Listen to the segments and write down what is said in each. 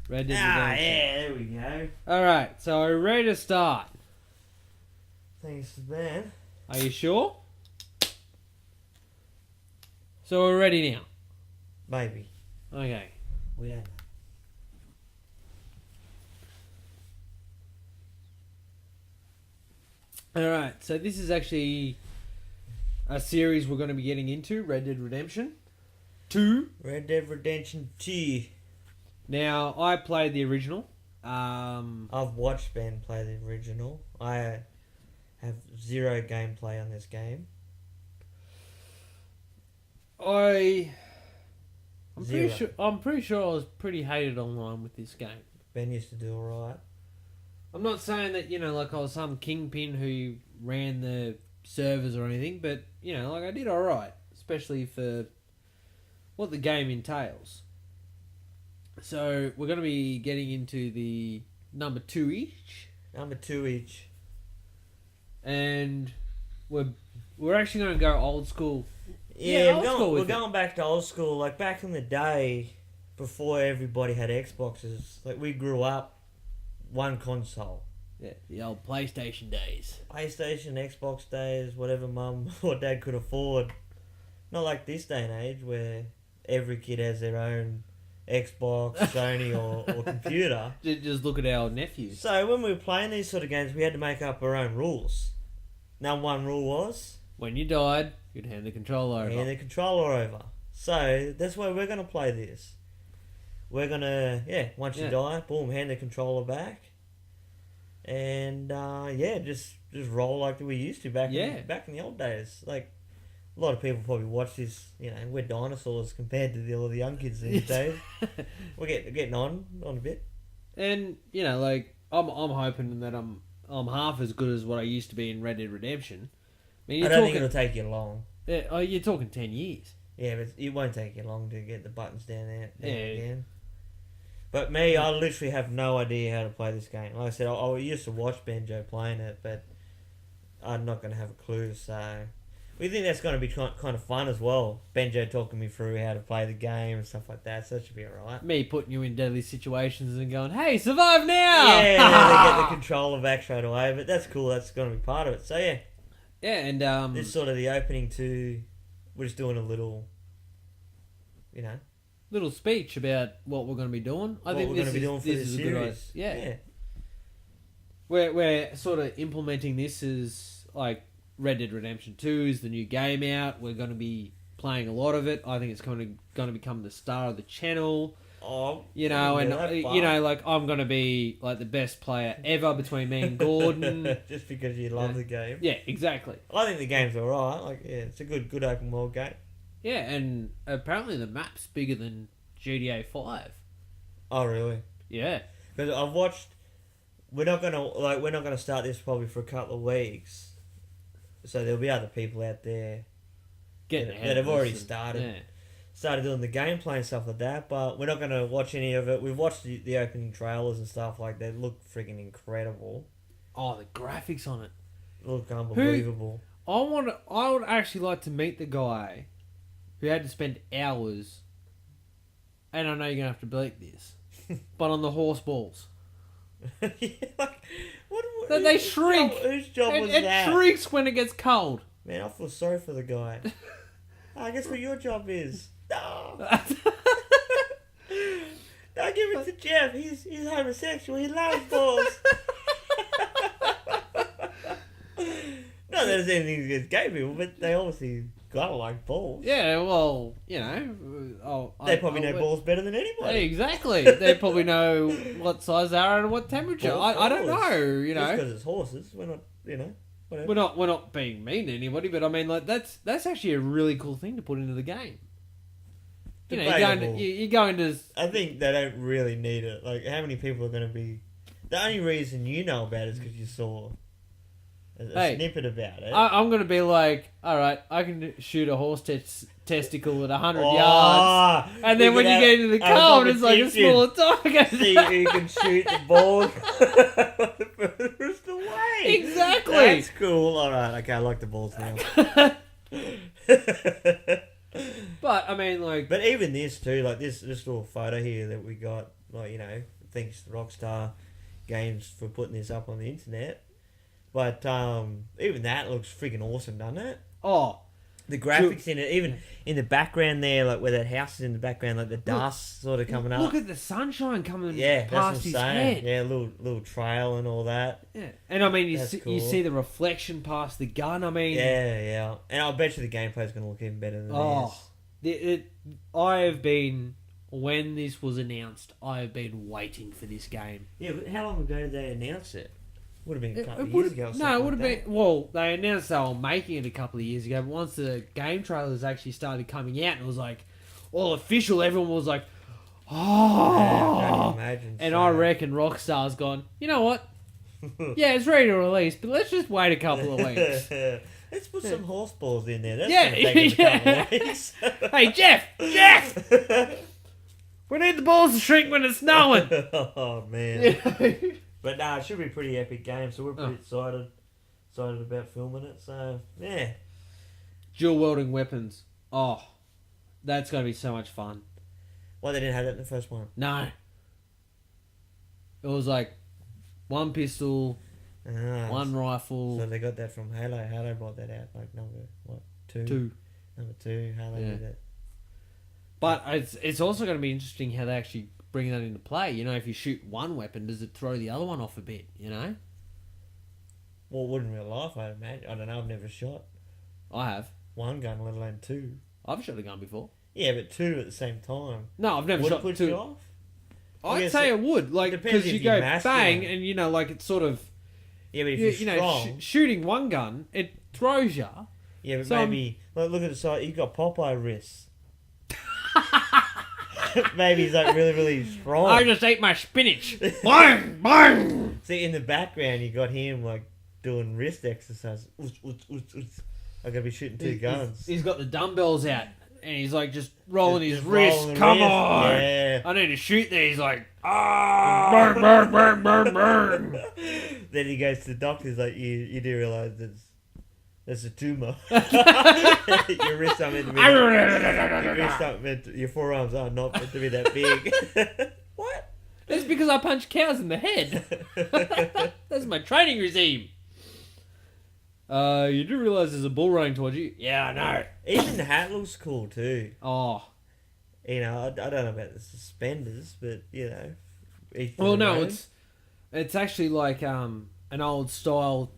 Red Dead Redemption. Yeah, there we go. Alright, so are we ready to start? Thanks, man. Are you sure? So we're ready now. Maybe. Okay. We don't know. Alright, so this is actually a series we're going to be getting into, Red Dead Redemption 2. Red Dead Redemption 2. Now, I played the original. I've watched Ben play the original. I have zero gameplay on this game. I'm Zero. pretty sure I was pretty hated online with this game. Ben used to do alright. I'm not saying that, like I was some kingpin who ran the servers or anything, but, I did alright. Especially for what the game entails. So, we're going to be getting into the number 2 each. Number 2 each. And we're actually going to go old school. Yeah, old school we're with it. going back to old school. Like back in the day, before everybody had Xboxes, like we grew up one console. Yeah, the old PlayStation days. PlayStation, Xbox days, whatever mum or dad could afford. Not like this day and age where every kid has their own Xbox, Sony or computer. Just look at our nephews. So when we were playing these sort of games, we had to make up our own rules. Now one rule was When you died, you'd hand the controller over. hand the controller over. So that's why we're going to play this. We're going to, once you die, boom, hand the controller back. And, just roll like we used to back in the old days. Like, a lot of people probably watch this, we're dinosaurs compared to all the young kids these days. We're getting on a bit. And, I'm hoping that I'm half as good as what I used to be in Red Dead Redemption. I don't think it'll take you long. Yeah, you're talking 10 years. Yeah, but it won't take you long to get the buttons down there Yeah. again. But me, I literally have no idea how to play this game. Like I said, I used to watch Benjo playing it, but I'm not going to have a clue. So we think that's going to be kind of fun as well. Benjo talking me through how to play the game and stuff like that. So that should be alright. Me putting you in deadly situations and going, hey, survive now! Yeah, and then they get the controller back straight away. But that's cool. That's going to be part of it. So yeah. Yeah, and This is sort of the opening to... We're just doing a little... little speech about what we're going to be doing. I what think we're this going to be doing for this this is a good idea. series. Yeah. We're sort of implementing this as like Red Dead Redemption 2 is the new game out. We're going to be playing a lot of it. I think it's going to become the star of the channel. Oh, And like I'm going to be like the best player ever between me and Gordon. Just because you love the game. Yeah, exactly. I think the game's alright. Like, yeah, it's a good open world game. Yeah, and apparently the map's bigger than GTA 5. Oh, really? Yeah. Because I've watched. We're not gonna start this probably for a couple of weeks. So there'll be other people out there that have already started doing the gameplay and stuff like that. But we're not gonna watch any of it. We've watched the opening trailers and stuff like that. Look freaking incredible. Oh, the graphics on it. Look unbelievable. I would actually like to meet the guy who had to spend hours, and I know you're gonna have to bleep this, but on the horse balls. Yeah, like, They shrink. Whose job was It that? shrinks when it gets cold. Man, I feel sorry for the guy. I guess what your job is. No. No, give it to Jeff. He's homosexual. He loves balls. Not that there's anything against gay people, but they obviously gotta like balls. Yeah, well, They probably know balls better than anybody. Exactly. They probably know what size they are and what temperature. I don't know. Just because it's horses, we're not. Whatever. We're not being mean to anybody, but I mean, like that's actually a really cool thing to put into the game. You go into. I think they don't really need it. Like, how many people are going to be? The only reason you know about it is because you saw a snippet about it. I'm going to be like, all right, I can shoot a horse testicle at 100 yards, and then when you get into the cold, it's like a smaller target. See who can shoot the ball the furthest away. Exactly. That's cool. All right. Okay, I like the balls now. But I mean, like, but even this too, like this little photo here that we got like, thanks to Rockstar Games for putting this up on the internet. But even that looks freaking awesome, doesn't it? Oh, The graphics in it, even in the background there, like where that house is in the background, like the dust sort of coming up. look at the sunshine coming That's what I'm past his saying. head. Yeah, little trail and all that. Yeah, and I mean, you That's see, cool. you see the reflection past the gun. I mean, Yeah. And I'll bet you the gameplay's going to look even better than this. I have been, when this was announced, I have been waiting for this game. Yeah, but how long ago did they announce it? Would have been a couple of would years ago. Or No, it would have like been. Well, they announced they were making it a couple of years ago, but once the game trailers actually started coming out, and it was like all official, everyone was like, that. Yeah, I can imagine. And I reckon Rockstar's gone, you know what? Yeah, it's ready to release, but let's just wait a couple of weeks. Let's put some horse balls in there. That's Yeah, gonna take us a couple of weeks. Hey, Jeff! We need the balls to shrink when it's snowing! Oh man. But nah, it should be a pretty epic game, so we're pretty excited about filming it. So yeah, Dual wielding weapons. Oh, that's going to be so much fun. well, they didn't have that in the first one. No. It was like one pistol, one rifle, So they got that from Halo. Halo brought that out like number two. two. Number 2. Halo Yeah. did it. But it's also going to be interesting how they actually bring that into play. You know, if you shoot one weapon, does it throw the other one off a bit? You know, Well, it would in real life, I'd imagine. I don't know. I've never shot I have. one gun, let alone 2. I've shot a gun before. Yeah, but 2 at the same time. No, I've never Would it shot put two. you off? I I'd guess say it would, like, depends because if you you're go masculine. bang, and you know, like it's sort of Yeah, but if you you're know strong. shooting one gun, it throws you. Yeah, but So, maybe look at the side. You got Popeye wrists. Maybe he's like really, really strong. I just ate my spinach. Bang, bang. See, in the background, you got him like doing wrist exercise. I'm gonna be shooting 2 guns. He's got the dumbbells out, and he's like just rolling his Just wrist. rolling the Come wrist. on, Yeah. I need to shoot these. Like, burn, burn, burn, burn, burn. Then he goes to the doctor. He's like, you do realize there's a tumor. Your wrists aren't meant to be. Your forearms are not meant to be that big. What? That's because I punch cows in the head. That's my training regime. You do realize there's a bull running towards you? Yeah, I know. Even the hat looks cool too. Oh, You know, I don't know about the suspenders, but you know. each well, their no, own. it's actually like an old style.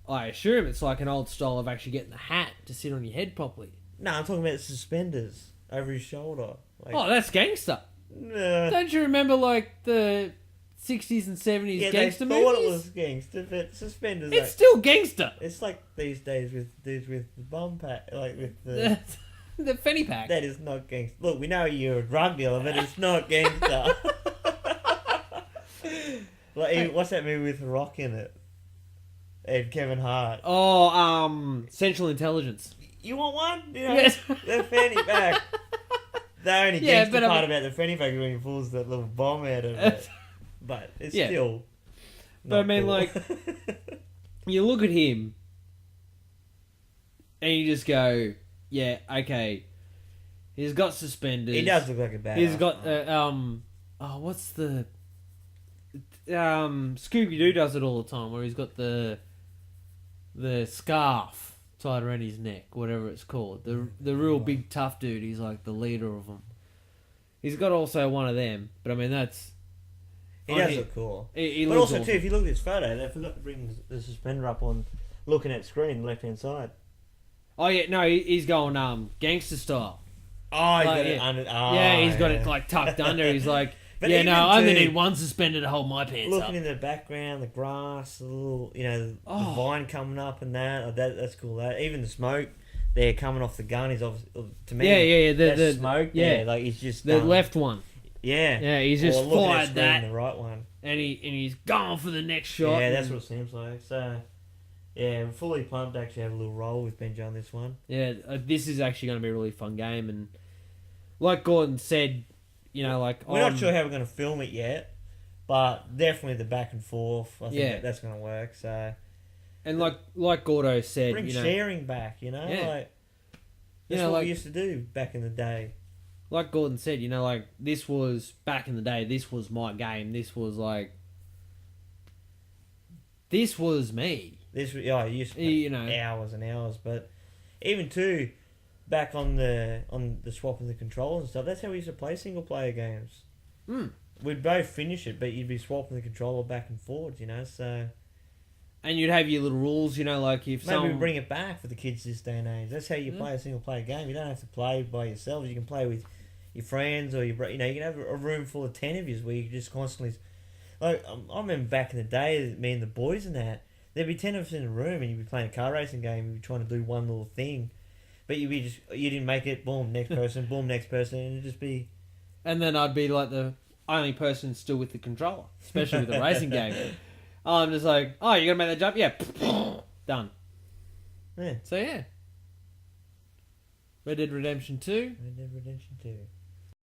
I assume it's like an old style of actually getting the hat to sit on your head properly. No, I'm talking about the suspenders over his shoulder. Like, Oh, that's gangster. nah. Don't you remember like the 60s and 70s Yeah, gangster they thought movies? it was gangster, but suspenders. It's Like, still gangster. it's like these days with dudes with the bum pack, like with the. The fanny pack. That is not gangster. Look, we know you're a drug dealer, but it's not gangster. Like, what's that movie with The Rock in it? And Kevin Hart. Oh, Central Intelligence. You want one? You know, Yes. the fanny pack. The only Yeah, gangster but I part mean- about the fanny pack is when he pulls that little bomb out of it. But it's Yeah. still. But I not mean, cool. like, you look at him, and you just go, yeah, okay. He's got suspenders. he does look like a bad. He's got what's the Scooby Doo does it all the time, where he's got the scarf tied around his neck, whatever it's called. The real big tough dude. He's like the leader of them. He's got also one of them, but I mean that's. He on does him. look cool. He But looks also, awesome. too, if you look at this photo, they forgot to bring the suspender up on looking at screen, left hand side. Oh yeah, no, he's going gangster style. Oh, he's Like, got it yeah. under. Yeah, he's got it like tucked under. He's like, But yeah, even no, I only too, need one suspender to hold my pants looking up. in the background, the grass, the little, the Oh. vine coming up and that's cool. That even the smoke there coming off the gun is obviously to me. Yeah. That's The smoke. yeah. Yeah, like he's just the left one. Yeah, Yeah, he's just or looking at fired screen, that, the right one. and he's gone for the next shot. Yeah, that's what it seems like. So, yeah, I'm fully pumped to actually have a little roll with Benji on this one. Yeah, this is actually going to be a really fun game, and like Gordon said, like We're not sure how we're going to film it yet, but definitely the back and forth. I think Yeah. that's going to work. So, and like Gordo said, bring sharing back. Yeah. Like that's You know, what like- we used to do back in the day. like Gordon said, you know, like, this was, back in the day, this was my game. This was, like, this was me. I used to play You know. hours and hours, but even too, back on the swap of the controllers and stuff, that's how we used to play single player games. Mm. We'd both finish it, but you'd be swapping the controller back and forward, you know, so... And you'd have your little rules, you know, like if Maybe we bring it back for the kids this day and age. That's how you play a single player game. You don't have to play by yourselves. You can play with your friends or your, you know, you can have a room full of 10 of you where you can just constantly, like, I remember back in the day, me and the boys and that, there'd be 10 of us in a room and you'd be playing a car racing game and you'd be trying to do one little thing, but you didn't make it, boom, next person, boom, next person, and it'd just be... And then I'd be like the only person still with the controller, especially with the racing game. I'm just like, oh, you gotta make that jump? Yeah. Done. Yeah. So, yeah. Red Dead Redemption 2. Red Dead Redemption 2.